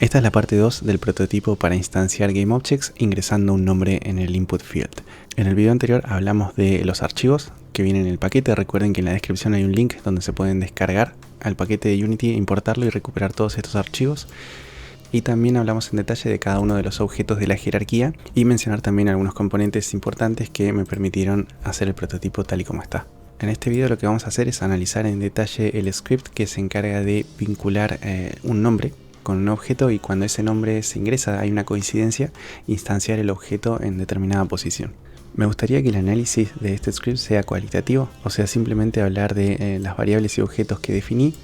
Esta es la parte 2 del prototipo para instanciar GameObjects ingresando un nombre en el input field. En el video anterior hablamos de los archivos que vienen en el paquete. Recuerden que en la descripción hay un link donde se pueden descargar al paquete de Unity, importarlo y recuperar todos estos archivos. Y también hablamos en detalle de cada uno de los objetos de la jerarquía y mencionar también algunos componentes importantes que me permitieron hacer el prototipo tal y como está. En este video lo que vamos a hacer es analizar en detalle el script que se encarga de vincular un nombre con un objeto, y cuando ese nombre se ingresa, hay una coincidencia, instanciar el objeto en determinada posición. Me gustaría que el análisis de este script sea cualitativo, o sea, simplemente hablar de las variables y objetos que definí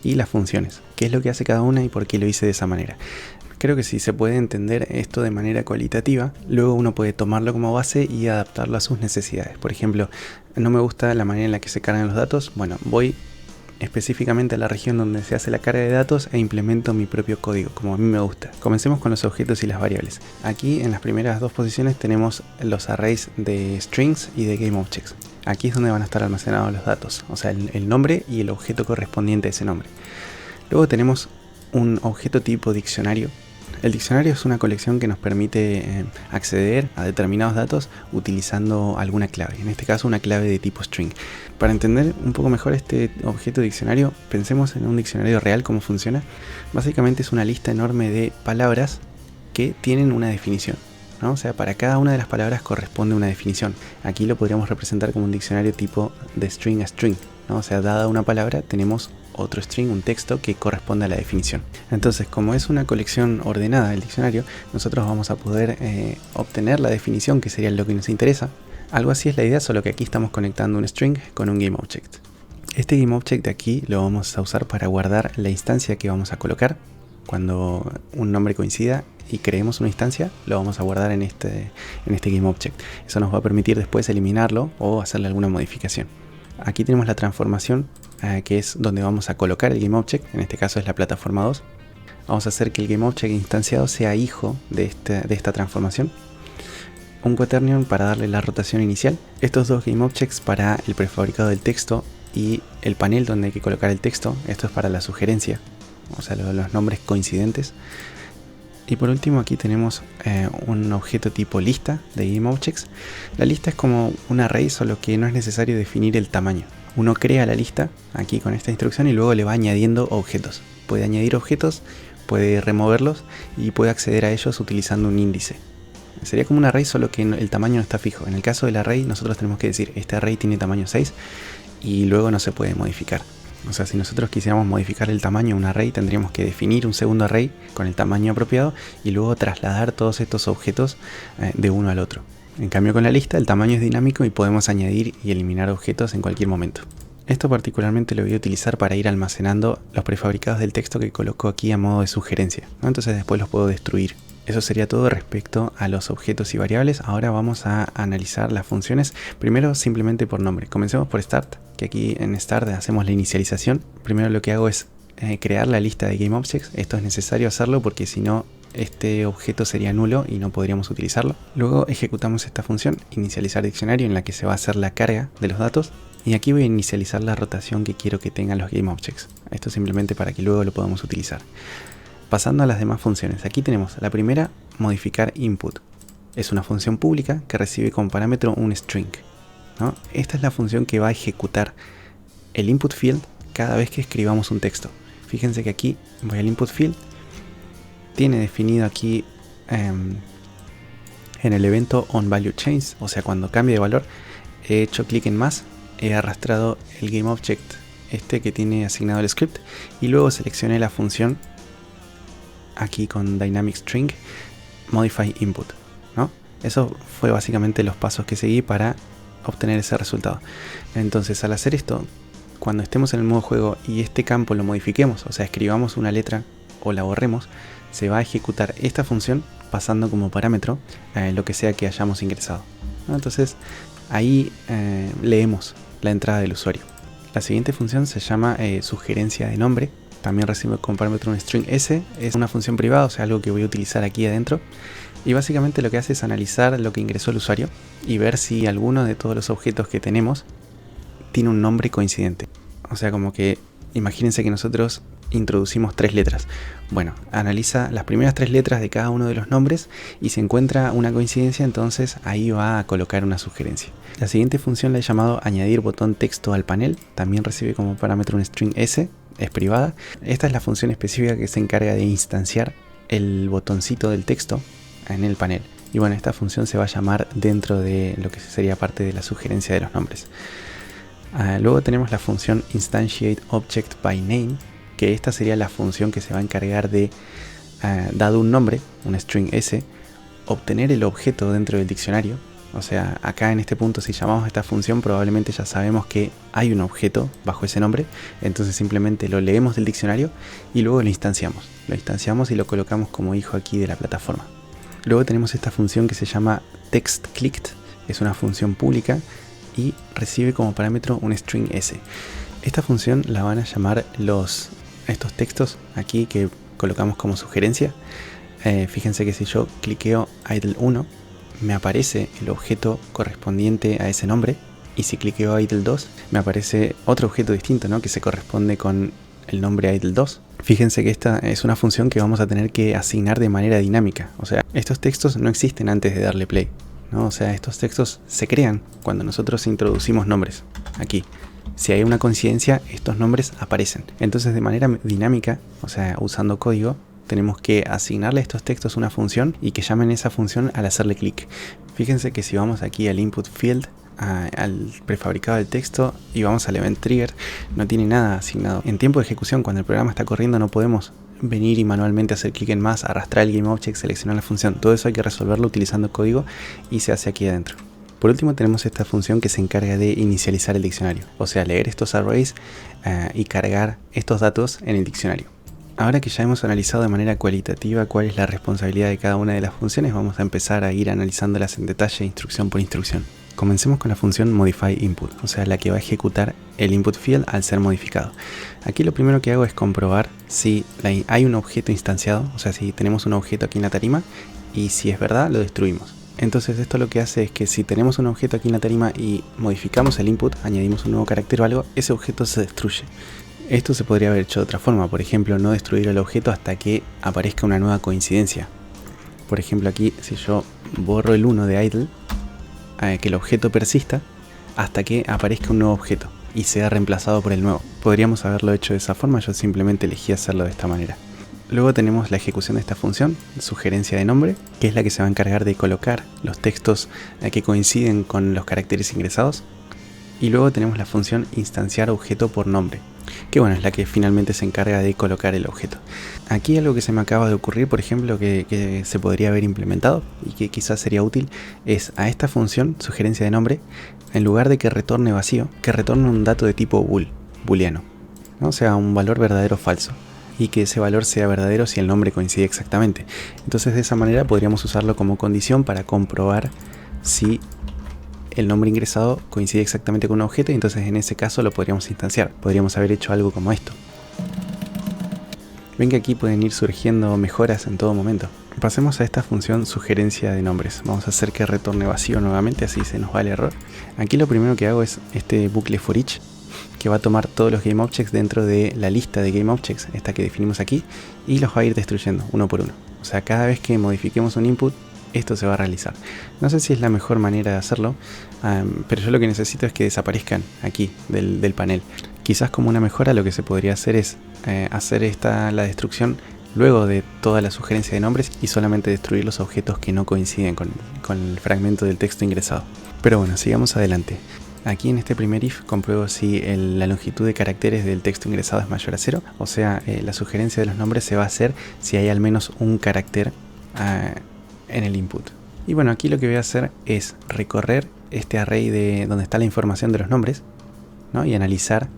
y las funciones, qué es lo que hace cada una y por qué lo hice de esa manera. Creo que si se puede entender esto de manera cualitativa, luego uno puede tomarlo como base y adaptarlo a sus necesidades. Por ejemplo, no me gusta la manera en la que se cargan los datos. Bueno, voy específicamente a la región donde se hace la carga de datos e implemento mi propio código, como a mí me gusta. Comencemos con los objetos y las variables. Aquí en las primeras dos posiciones tenemos los arrays de strings y de GameObjects. Aquí es donde van a estar almacenados los datos, o sea, el nombre y el objeto correspondiente a ese nombre. Luego tenemos un objeto tipo diccionario. El diccionario es una colección que nos permite acceder a determinados datos utilizando alguna clave, en este caso una clave de tipo string. Para entender un poco mejor este objeto diccionario, pensemos en un diccionario real, cómo funciona. Básicamente es una lista enorme de palabras que tienen una definición, ¿no? O sea, para cada una de las palabras corresponde una definición. Aquí lo podríamos representar como un diccionario tipo de string a string, ¿no? O sea, dada una palabra tenemos otro string, un texto que corresponde a la definición. Entonces, como es una colección ordenada del diccionario, nosotros vamos a poder obtener la definición, que sería lo que nos interesa. Algo así es la idea, solo que aquí estamos conectando un string con un GameObject. Este GameObject de aquí lo vamos a usar para guardar la instancia que vamos a colocar. Cuando un nombre coincida y creemos una instancia, lo vamos a guardar en este GameObject. Eso nos va a permitir después eliminarlo o hacerle alguna modificación. Aquí tenemos la transformación, que es donde vamos a colocar el GameObject, en este caso es la plataforma 2. Vamos a hacer que el GameObject instanciado sea hijo de esta transformación. Un quaternion para darle la rotación inicial. Estos dos GameObjects para el prefabricado del texto y el panel donde hay que colocar el texto. Esto es para la sugerencia, o sea, los nombres coincidentes. Y por último aquí tenemos un objeto tipo lista de GameObjects. La lista es como un array, solo que no es necesario definir el tamaño. Uno crea la lista aquí con esta instrucción y luego le va añadiendo objetos. Puede añadir objetos, puede removerlos y puede acceder a ellos utilizando un índice. Sería como un array, solo que el tamaño no está fijo. En el caso del array nosotros tenemos que decir este array tiene tamaño 6 y luego no se puede modificar. O sea, si nosotros quisiéramos modificar el tamaño de un array, tendríamos que definir un segundo array con el tamaño apropiado y luego trasladar todos estos objetos de uno al otro. En cambio, con la lista el tamaño es dinámico y podemos añadir y eliminar objetos en cualquier momento. Esto particularmente lo voy a utilizar para ir almacenando los prefabricados del texto que coloco aquí a modo de sugerencia, ¿no? Entonces después los puedo destruir. Eso sería todo respecto a los objetos y variables. Ahora vamos a analizar las funciones, primero simplemente por nombre. Comencemos por start, que aquí en start hacemos la inicialización. Primero lo que hago es crear la lista de GameObjects. Esto es necesario hacerlo porque si no este objeto sería nulo y no podríamos utilizarlo. Luego ejecutamos esta función, inicializar diccionario, en la que se va a hacer la carga de los datos. Y aquí voy a inicializar la rotación que quiero que tengan los GameObjects. Esto simplemente para que luego lo podamos utilizar. Pasando a las demás funciones, aquí tenemos la primera, modificar input. Es una función pública que recibe como parámetro un string, ¿no? Esta es la función que va a ejecutar el input field cada vez que escribamos un texto. Fíjense que aquí voy al input field, tiene definido aquí en el evento onValueChange, o sea, cuando cambie de valor, he hecho clic en más, he arrastrado el GameObject que tiene asignado el script y luego seleccioné la función aquí con dynamic string modify input, ¿no? Eso fue básicamente los pasos que seguí para obtener ese resultado. Entonces, al hacer esto, cuando estemos en el modo juego y este campo lo modifiquemos, o sea, escribamos una letra o la borremos, se va a ejecutar esta función pasando como parámetro lo que sea que hayamos ingresado, ¿no? Entonces ahí leemos la entrada del usuario. La siguiente función se llama sugerencia de nombre. También recibe como parámetro un string s, es una función privada, o sea, algo que voy a utilizar aquí adentro. Y básicamente lo que hace es analizar lo que ingresó el usuario y ver si alguno de todos los objetos que tenemos tiene un nombre coincidente. O sea, como que Imagínense que nosotros introducimos 3 letras. Bueno, analiza las primeras 3 letras de cada uno de los nombres y si encuentra una coincidencia, entonces ahí va a colocar una sugerencia. La siguiente función la he llamado añadir botón texto al panel. También recibe como parámetro un string S, es privada. Esta es la función específica que se encarga de instanciar el botoncito del texto en el panel. Y bueno, esta función se va a llamar dentro de lo que sería parte de la sugerencia de los nombres. Luego tenemos la función instantiate object by name, que esta sería la función que se va a encargar de, dado un nombre, un string S, obtener el objeto dentro del diccionario. O sea, acá en este punto, si llamamos a esta función, probablemente ya sabemos que hay un objeto bajo ese nombre, entonces simplemente lo leemos del diccionario y luego lo instanciamos. Lo instanciamos y lo colocamos como hijo aquí de la plataforma. Luego tenemos esta función que se llama textClicked, es una función pública y recibe como parámetro un string S. Esta función la van a llamar estos textos aquí que colocamos como sugerencia. Fíjense que si yo cliqueo idle 1, me aparece el objeto correspondiente a ese nombre, y si cliqueo idle 2, me aparece otro objeto distinto, ¿no?, que se corresponde con el nombre idle 2. Fíjense que esta es una función que vamos a tener que asignar de manera dinámica. O sea, estos textos no existen antes de darle play, ¿no? O sea, estos textos se crean cuando nosotros introducimos nombres aquí. Si hay una coincidencia, estos nombres aparecen. Entonces, de manera dinámica, o sea, usando código, tenemos que asignarle a estos textos una función y que llamen esa función al hacerle clic. Fíjense que si vamos aquí al input field, al prefabricado del texto, y vamos al event trigger, no tiene nada asignado. En tiempo de ejecución, cuando el programa está corriendo, no podemos venir y manualmente hacer clic en más, arrastrar el GameObject, seleccionar la función. Todo eso hay que resolverlo utilizando código y se hace aquí adentro. Por último tenemos esta función que se encarga de inicializar el diccionario, o sea, leer estos arrays y cargar estos datos en el diccionario. Ahora que ya hemos analizado de manera cualitativa cuál es la responsabilidad de cada una de las funciones, vamos a empezar a ir analizándolas en detalle, instrucción por instrucción. Comencemos con la función modify input, o sea, la que va a ejecutar el input field al ser modificado. Aquí lo primero que hago es comprobar si hay un objeto instanciado, o sea, si tenemos un objeto aquí en la tarima, y si es verdad, lo destruimos. Entonces esto lo que hace es que si tenemos un objeto aquí en la tarima y modificamos el input, añadimos un nuevo carácter o algo, ese objeto se destruye. Esto se podría haber hecho de otra forma, por ejemplo, no destruir el objeto hasta que aparezca una nueva coincidencia. Por ejemplo, aquí si yo borro el 1 de idle, que el objeto persista hasta que aparezca un nuevo objeto y sea reemplazado por el nuevo. Podríamos haberlo hecho de esa forma, yo simplemente elegí hacerlo de esta manera. Luego tenemos la ejecución de esta función, sugerencia de nombre, que es la que se va a encargar de colocar los textos que coinciden con los caracteres ingresados. Y luego tenemos la función instanciar objeto por nombre, que bueno, es la que finalmente se encarga de colocar el objeto. Aquí algo que se me acaba de ocurrir, por ejemplo, que se podría haber implementado y que quizás sería útil, es a esta función, sugerencia de nombre, en lugar de que retorne vacío, que retorne un dato de tipo booleano, ¿no? O sea, un valor verdadero o falso, y que ese valor sea verdadero si el nombre coincide exactamente. Entonces de esa manera podríamos usarlo como condición para comprobar si el nombre ingresado coincide exactamente con un objeto, y entonces en ese caso lo podríamos instanciar. Podríamos haber hecho algo como esto. Ven que aquí pueden ir surgiendo mejoras en todo momento. Pasemos a esta función sugerencia de nombres. Vamos a hacer que retorne vacío nuevamente, así se nos va el error. Aquí lo primero que hago es este bucle for each, que va a tomar todos los GameObjects dentro de la lista de GameObjects, esta que definimos aquí, y los va a ir destruyendo uno por uno. O sea, cada vez que modifiquemos un input, esto se va a realizar. No sé si es la mejor manera de hacerlo, pero yo lo que necesito es que desaparezcan aquí del panel. Quizás como una mejora lo que se podría hacer es hacer la destrucción luego de toda la sugerencia de nombres y solamente destruir los objetos que no coinciden con el fragmento del texto ingresado. Pero bueno, sigamos adelante. Aquí en este primer if compruebo si la longitud de caracteres del texto ingresado es mayor a 0, o sea, la sugerencia de los nombres se va a hacer si hay al menos un carácter en el input. Y bueno, aquí lo que voy a hacer es recorrer este array de donde está la información de los nombres, ¿no? Y analizar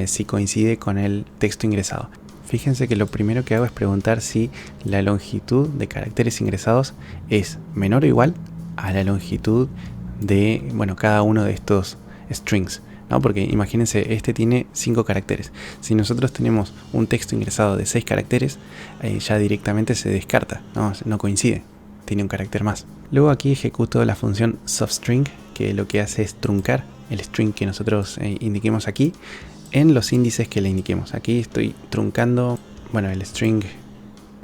si coincide con el texto ingresado. Fíjense que lo primero que hago es preguntar si la longitud de caracteres ingresados es menor o igual a la longitud de, bueno, cada uno de estos strings, ¿no? Porque imagínense, este tiene 5 caracteres. Si nosotros tenemos un texto ingresado de 6 caracteres, ya directamente se descarta, no coincide, tiene un carácter más. Luego aquí ejecuto la función softString, que lo que hace es truncar el string que nosotros indiquemos aquí, en los índices que le indiquemos. Aquí estoy truncando, bueno, el string,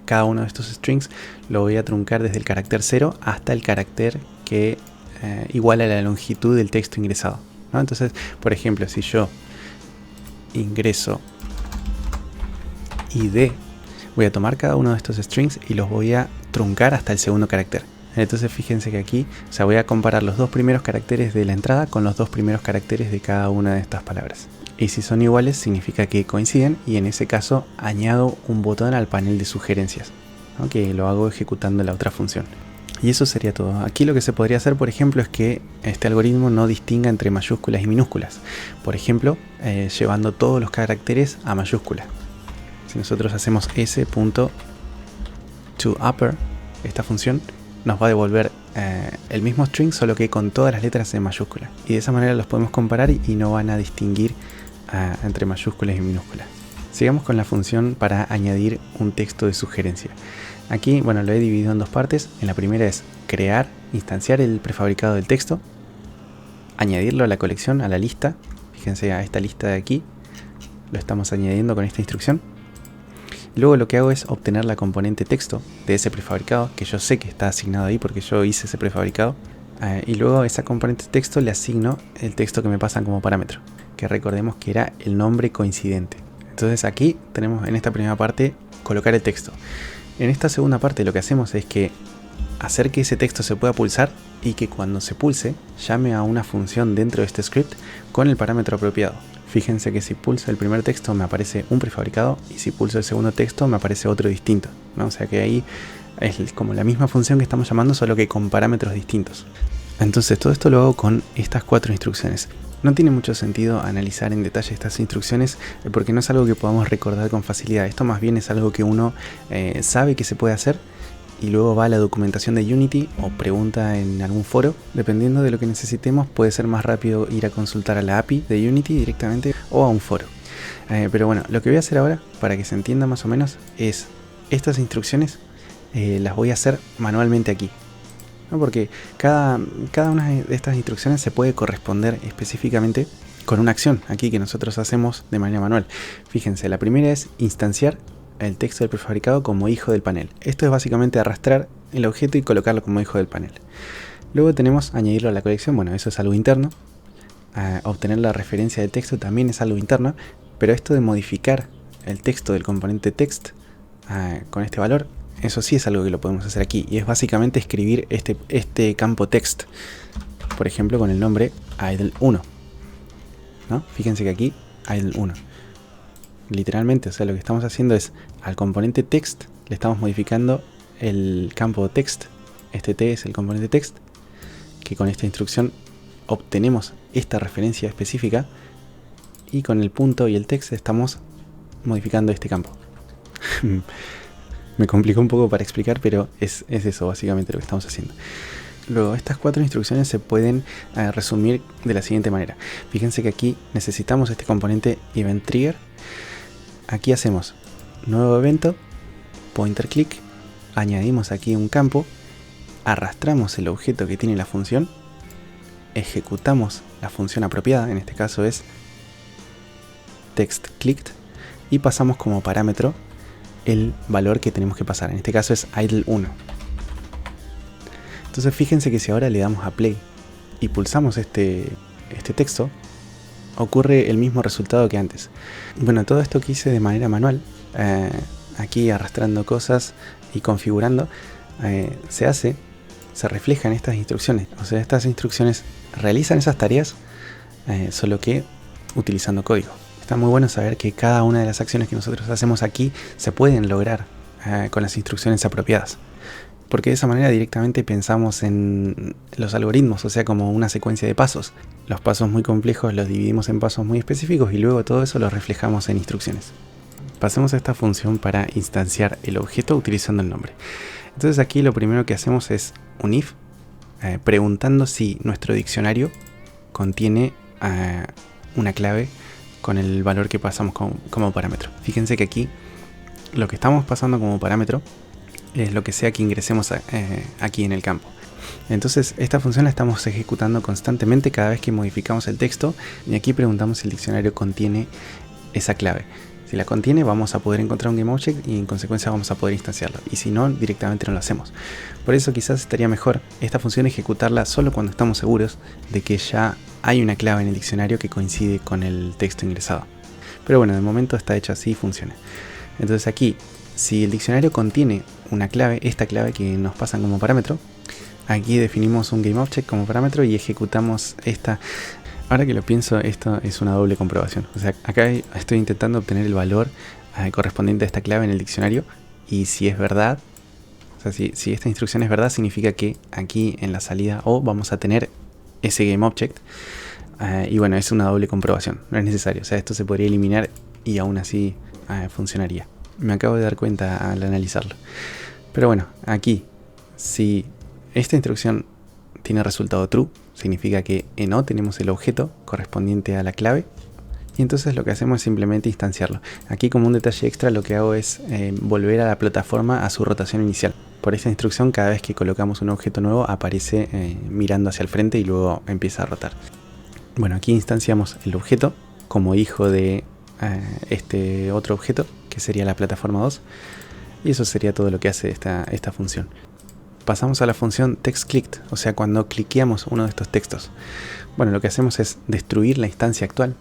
cada uno de estos strings lo voy a truncar desde el carácter 0 hasta el carácter que iguala a la longitud del texto ingresado, ¿no? Entonces, por ejemplo, si yo ingreso ID, voy a tomar cada uno de estos strings y los voy a truncar hasta el segundo carácter. Entonces fíjense que aquí, o sea, voy a comparar los dos primeros caracteres de la entrada con los dos primeros caracteres de cada una de estas palabras. Y si son iguales significa que coinciden, y en ese caso añado un botón al panel de sugerencias, ¿no? Que lo hago ejecutando la otra función. Y eso sería todo. Aquí lo que se podría hacer, por ejemplo, es que este algoritmo no distinga entre mayúsculas y minúsculas. Por ejemplo, llevando todos los caracteres a mayúsculas. Si nosotros hacemos s.toUpper, esta función nos va a devolver el mismo string, solo que con todas las letras en mayúsculas. Y de esa manera los podemos comparar y no van a distinguir entre mayúsculas y minúsculas. Sigamos con la función para añadir un texto de sugerencia. Aquí, bueno, lo he dividido en dos partes. En la primera es crear, instanciar el prefabricado del texto, añadirlo a la colección, a la lista. Fíjense, a esta lista de aquí lo estamos añadiendo con esta instrucción. Luego lo que hago es obtener la componente texto de ese prefabricado, que yo sé que está asignado ahí porque yo hice ese prefabricado. Y luego a esa componente texto le asigno el texto que me pasan como parámetro, que recordemos que era el nombre coincidente. Entonces aquí tenemos en esta primera parte colocar el texto. En esta segunda parte lo que hacemos es que hacer que ese texto se pueda pulsar y que cuando se pulse llame a una función dentro de este script con el parámetro apropiado. Fíjense que si pulso el primer texto me aparece un prefabricado y si pulso el segundo texto me aparece otro distinto, ¿no? O sea que ahí es como la misma función que estamos llamando, solo que con parámetros distintos. Entonces todo esto lo hago con estas 4 instrucciones. No tiene mucho sentido analizar en detalle estas instrucciones porque no es algo que podamos recordar con facilidad. Esto más bien es algo que uno sabe que se puede hacer y luego va a la documentación de Unity o pregunta en algún foro. Dependiendo de lo que necesitemos, puede ser más rápido ir a consultar a la API de Unity directamente o a un foro. Pero bueno, lo que voy a hacer ahora, para que se entienda más o menos, es estas instrucciones las voy a hacer manualmente aquí, ¿no? Porque cada una de estas instrucciones se puede corresponder específicamente con una acción aquí que nosotros hacemos de manera manual. Fíjense, la primera es instanciar el texto del prefabricado como hijo del panel. Esto es básicamente arrastrar el objeto y colocarlo como hijo del panel. Luego tenemos añadirlo a la colección. Bueno, eso es algo interno. Obtener la referencia del texto también es algo interno, pero esto de modificar el texto del componente text con este valor, eso sí es algo que lo podemos hacer aquí, y es básicamente escribir este campo text, por ejemplo con el nombre idle1, ¿no? Fíjense que aquí idle1 literalmente, o sea, lo que estamos haciendo es al componente text le estamos modificando el campo text. Este t es el componente text, que con esta instrucción obtenemos esta referencia específica, y con el punto y el text estamos modificando este campo. Me complicó un poco para explicar, pero es eso básicamente lo que estamos haciendo. Luego, estas 4 instrucciones se pueden resumir de la siguiente manera. Fíjense que aquí necesitamos este componente event trigger. Aquí hacemos nuevo evento, pointer click, añadimos aquí un campo, arrastramos el objeto que tiene la función, ejecutamos la función apropiada, en este caso es text clicked, y pasamos como parámetro el valor que tenemos que pasar, en este caso es idle1. Entonces fíjense que si ahora le damos a play y pulsamos este texto, ocurre el mismo resultado que antes. Bueno, todo esto que hice de manera manual, aquí arrastrando cosas y configurando, se refleja en estas instrucciones. O sea, estas instrucciones realizan esas tareas, solo que utilizando código. Está muy bueno saber que cada una de las acciones que nosotros hacemos aquí se pueden lograr con las instrucciones apropiadas. Porque de esa manera directamente pensamos en los algoritmos, o sea, como una secuencia de pasos. Los pasos muy complejos los dividimos en pasos muy específicos y luego todo eso lo reflejamos en instrucciones. Pasemos a esta función para instanciar el objeto utilizando el nombre. Entonces aquí lo primero que hacemos es un if, preguntando si nuestro diccionario contiene una clave con el valor que pasamos como parámetro. Fíjense que aquí lo que estamos pasando como parámetro es lo que sea que ingresemos aquí en el campo. Entonces esta función la estamos ejecutando constantemente cada vez que modificamos el texto, y aquí preguntamos si el diccionario contiene esa clave. Si la contiene, vamos a poder encontrar un GameObject y en consecuencia vamos a poder instanciarlo, y si no, directamente no lo hacemos. Por eso quizás estaría mejor esta función ejecutarla solo cuando estamos seguros de que ya hay una clave en el diccionario que coincide con el texto ingresado. Pero bueno, de momento está hecho así y funciona. Entonces aquí, si el diccionario contiene una clave, esta clave que nos pasan como parámetro, aquí definimos un GameObject como parámetro y ejecutamos esta. Ahora que lo pienso, esto es una doble comprobación. O sea, acá estoy intentando obtener el valor correspondiente a esta clave en el diccionario, y si es verdad, o sea, si esta instrucción es verdad, significa que aquí en la salida O vamos a tener ese GameObject. Y bueno, es una doble comprobación, no es necesario. O sea, esto se podría eliminar y aún así funcionaría. Me acabo de dar cuenta al analizarlo. Pero bueno, aquí, si esta instrucción tiene resultado true, significa que en O tenemos el objeto correspondiente a la clave, y entonces lo que hacemos es simplemente instanciarlo. Aquí, como un detalle extra, lo que hago es volver a la plataforma a su rotación inicial. Por esta instrucción, cada vez que colocamos un objeto nuevo aparece mirando hacia el frente y luego empieza a rotar. Bueno, aquí instanciamos el objeto como hijo de este otro objeto, que sería la plataforma 2, y eso sería todo lo que hace esta función. Pasamos a la función textClicked, o sea, cuando cliqueamos uno de estos textos. Bueno, lo que hacemos es destruir la instancia actual.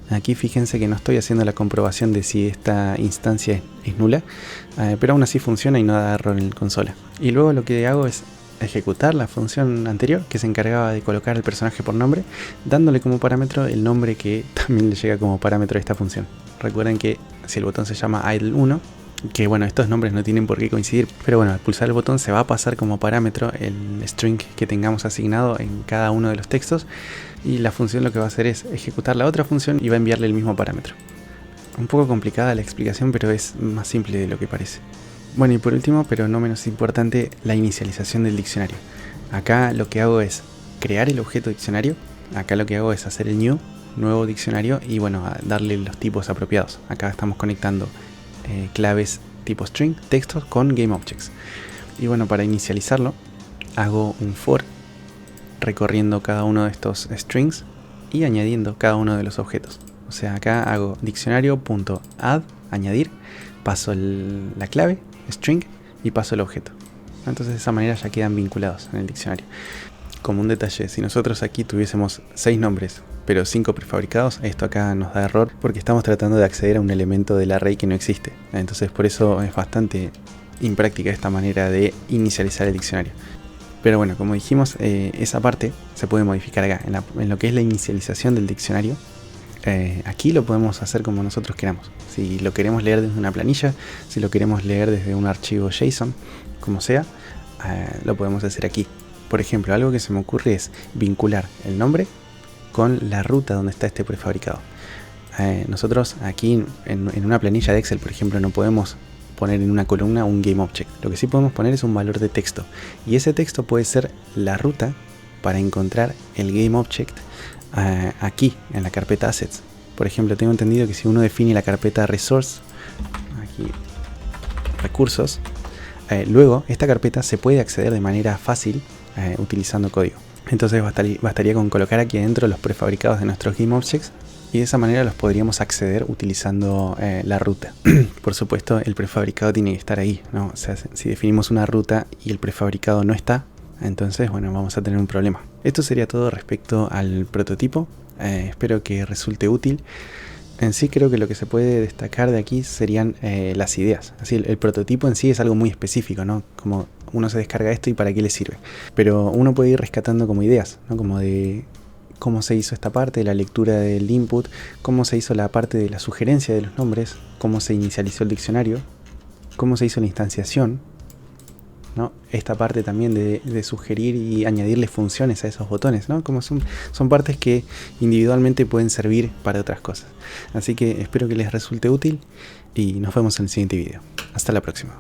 Aquí fíjense que no estoy haciendo la comprobación de si esta instancia es nula, pero aún así funciona y no da error en la consola. Y luego lo que hago es ejecutar la función anterior, que se encargaba de colocar el personaje por nombre, dándole como parámetro el nombre que también le llega como parámetro a esta función. Recuerden que si el botón se llama idle1, que bueno, estos nombres no tienen por qué coincidir, pero bueno, al pulsar el botón se va a pasar como parámetro el string que tengamos asignado en cada uno de los textos, y la función lo que va a hacer es ejecutar la otra función y va a enviarle el mismo parámetro. Un poco complicada la explicación, pero es más simple de lo que parece. Bueno, y por último, pero no menos importante, la inicialización del diccionario. Acá lo que hago es crear el objeto diccionario, acá lo que hago es hacer el nuevo diccionario y bueno, darle los tipos apropiados. Acá estamos conectando claves tipo string, textos con GameObjects. Y bueno, para inicializarlo hago un for recorriendo cada uno de estos strings y añadiendo cada uno de los objetos. O sea, acá hago diccionario.add, añadir, paso la clave, string, y paso el objeto. Entonces de esa manera ya quedan vinculados en el diccionario. Como un detalle, si nosotros aquí tuviésemos 6 nombres pero 5 prefabricados, esto acá nos da error porque estamos tratando de acceder a un elemento del array que no existe. Entonces por eso es bastante impráctica esta manera de inicializar el diccionario. Pero bueno, como dijimos, esa parte se puede modificar acá, en lo que es la inicialización del diccionario. Aquí lo podemos hacer como nosotros queramos. Si lo queremos leer desde una planilla, si lo queremos leer desde un archivo JSON, como sea, lo podemos hacer aquí. Por ejemplo, algo que se me ocurre es vincular el nombre con la ruta donde está este prefabricado. Nosotros aquí en una planilla de Excel, por ejemplo, no podemos poner en una columna un GameObject. Lo que sí podemos poner es un valor de texto, y ese texto puede ser la ruta para encontrar el GameObject aquí en la carpeta Assets. Por ejemplo, tengo entendido que si uno define la carpeta Resource, aquí recursos, luego esta carpeta se puede acceder de manera fácil utilizando código. Entonces bastaría con colocar aquí adentro los prefabricados de nuestros GameObjects, y de esa manera los podríamos acceder utilizando la ruta. Por supuesto, el prefabricado tiene que estar ahí, ¿no? O sea, si definimos una ruta y el prefabricado no está, entonces bueno, vamos a tener un problema. Esto sería todo respecto al prototipo. Espero que resulte útil. En sí creo que lo que se puede destacar de aquí serían las ideas. Así, el prototipo en sí es algo muy específico, ¿no? Como uno se descarga esto y para qué le sirve. Pero uno puede ir rescatando como ideas, ¿no? Como de cómo se hizo esta parte, la lectura del input, cómo se hizo la parte de la sugerencia de los nombres, cómo se inicializó el diccionario, cómo se hizo la instanciación, ¿no? Esta parte también de sugerir y añadirle funciones a esos botones, ¿no? Como son partes que individualmente pueden servir para otras cosas. Así que espero que les resulte útil y nos vemos en el siguiente video. Hasta la próxima.